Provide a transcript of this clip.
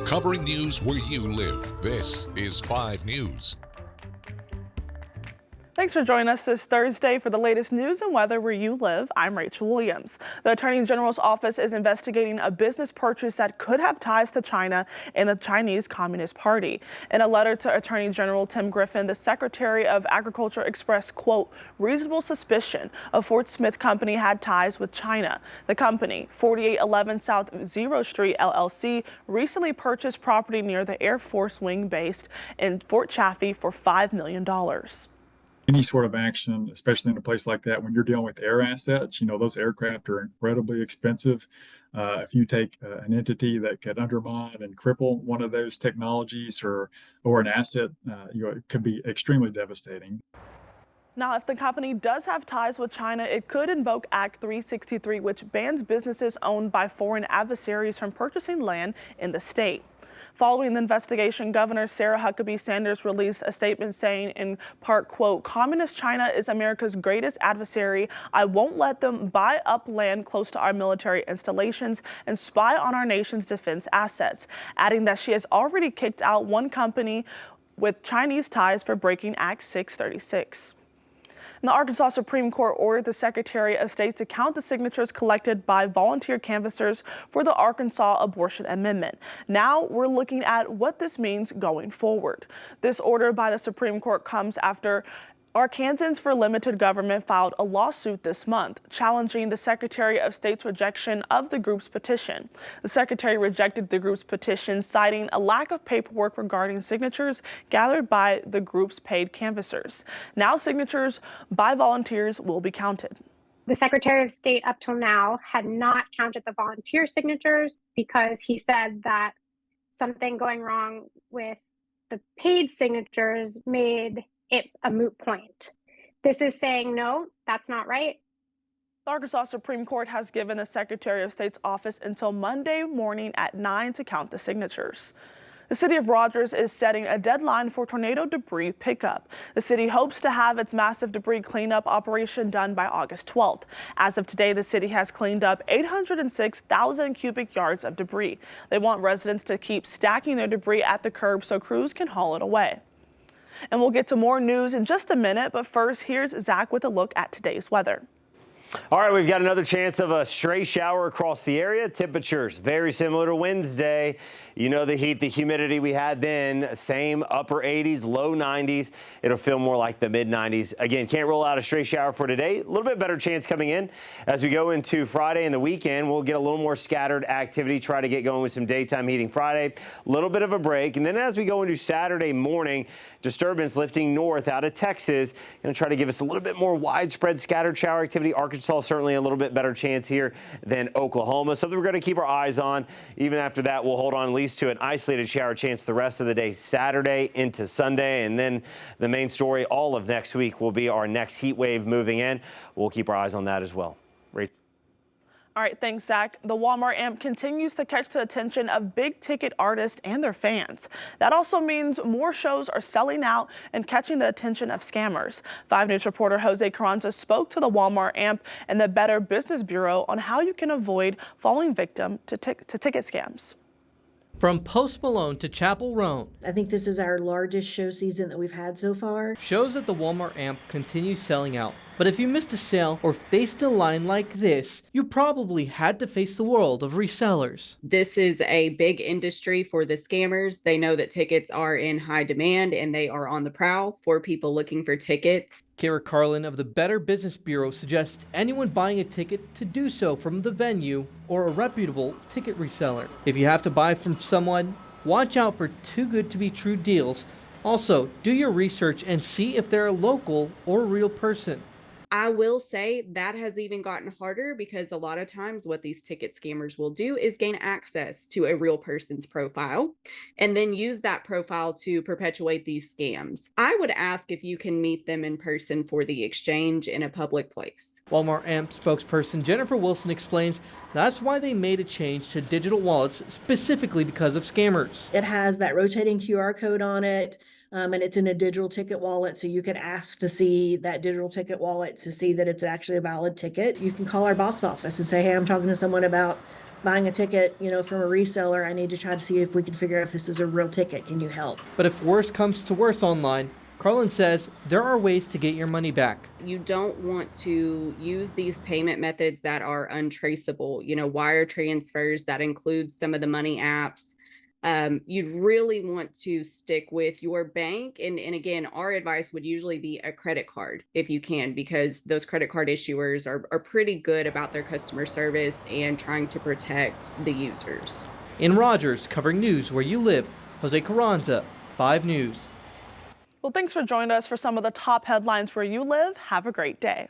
covering news where you live. This is 5 News. Thanks for joining us this Thursday for the latest news and weather where you live. I'm Rachel Williams. The Attorney General's office is investigating a business purchase that could have ties to China and the Chinese Communist Party. In a letter to Attorney General Tim Griffin, the Secretary of Agriculture expressed, quote, reasonable suspicion a Fort Smith company had ties with China. The company, 4811 South Zero Street LLC, recently purchased property near the Air Force Wing based in Fort Chaffee for $5 million. Any sort of action, especially in a place like that, when you're dealing with air assets, those aircraft are incredibly expensive. If you take an entity that could undermine and cripple one of those technologies or an asset, it could be extremely devastating. Now, if the company does have ties with China, it could invoke Act 363, which bans businesses owned by foreign adversaries from purchasing land in the state. Following the investigation, Governor Sarah Huckabee Sanders released a statement saying in part, quote, Communist China is America's greatest adversary. I won't let them buy up land close to our military installations and spy on our nation's defense assets, adding that she has already kicked out one company with Chinese ties for breaking Act 636. The Arkansas Supreme Court ordered the Secretary of State to count the signatures collected by volunteer canvassers for the Arkansas Abortion Amendment. Now we're looking at what this means going forward. This order by the Supreme Court comes after Arkansans for Limited Government filed a lawsuit this month challenging the Secretary of State's rejection of the group's petition. The Secretary rejected the group's petition, citing a lack of paperwork regarding signatures gathered by the group's paid canvassers. Now signatures by volunteers will be counted. The Secretary of State up till now had not counted the volunteer signatures because he said that something going wrong with the paid signatures made it a moot point. This is saying, no, that's not right. The Arkansas Supreme Court has given the Secretary of State's office until Monday morning at 9 to count the signatures. The city of Rogers is setting a deadline for tornado debris pickup. The city hopes to have its massive debris cleanup operation done by August 12th. As of today, the city has cleaned up 806,000 cubic yards of debris. They want residents to keep stacking their debris at the curb so crews can haul it away. And we'll get to more news in just a minute, but first, here's Zach with a look at today's weather. All right, we've got another chance of a stray shower across the area. Temperatures very similar to Wednesday. You know the heat, the humidity we had then, same upper 80s, low 90s. It'll feel more like the mid 90s. Again, can't rule out a stray shower for today. A little bit better chance coming in as we go into Friday and the weekend. We'll get a little more scattered activity, try to get going with some daytime heating Friday, a little bit of a break. And then as we go into Saturday morning, disturbance lifting north out of Texas, going to try to give us a little bit more widespread scattered shower activity. Arkansas certainly a little bit better chance here than Oklahoma. Something we're going to keep our eyes on. Even after that, we'll hold on at least to an isolated shower chance the rest of the day, Saturday into Sunday. And then the main story all of next week will be our next heat wave moving in. We'll keep our eyes on that as well. Rachel. All right, thanks, Zach. The Walmart amp continues to catch the attention of big-ticket artists and their fans. That also means more shows are selling out and catching the attention of scammers. 5 News reporter Jose Carranza spoke to the Walmart amp and the Better Business Bureau on how you can avoid falling victim to ticket scams. From Post Malone to Chapel Roan, I think this is our largest show season that we've had so far. shows at the Walmart amp continue selling out. But if you missed a sale or faced a line like this, you probably had to face the world of resellers. This is a big industry for the scammers. They know that tickets are in high demand and they are on the prowl for people looking for tickets. Kara Carlin of the Better Business Bureau suggests anyone buying a ticket to do so from the venue or a reputable ticket reseller. If you have to buy from someone, watch out for too good to be true deals. Also, do your research and see if they're a local or a real person. I will say that has even gotten harder because a lot of times what these ticket scammers will do is gain access to a real person's profile and then use that profile to perpetuate these scams. I would ask if you can meet them in person for the exchange in a public place. Walmart AMP spokesperson Jennifer Wilson explains that's why they made a change to digital wallets specifically because of scammers. It has that rotating QR code on it. And it's in a digital ticket wallet, so you could ask to see that digital ticket wallet to see that it's actually a valid ticket. You can call our box office and say, hey, I'm talking to someone about buying a ticket, from a reseller, I need to try to see if we can figure out if this is a real ticket. Can you help? But if worse comes to worse online, Carlin says there are ways to get your money back. You don't want to use these payment methods that are untraceable, wire transfers that include some of the money apps. You'd really want to stick with your bank. And again, our advice would usually be a credit card if you can, because those credit card issuers are pretty good about their customer service and trying to protect the users. In Rogers, covering news where you live, Jose Carranza, 5 News. Well, thanks for joining us for some of the top headlines where you live. Have a great day.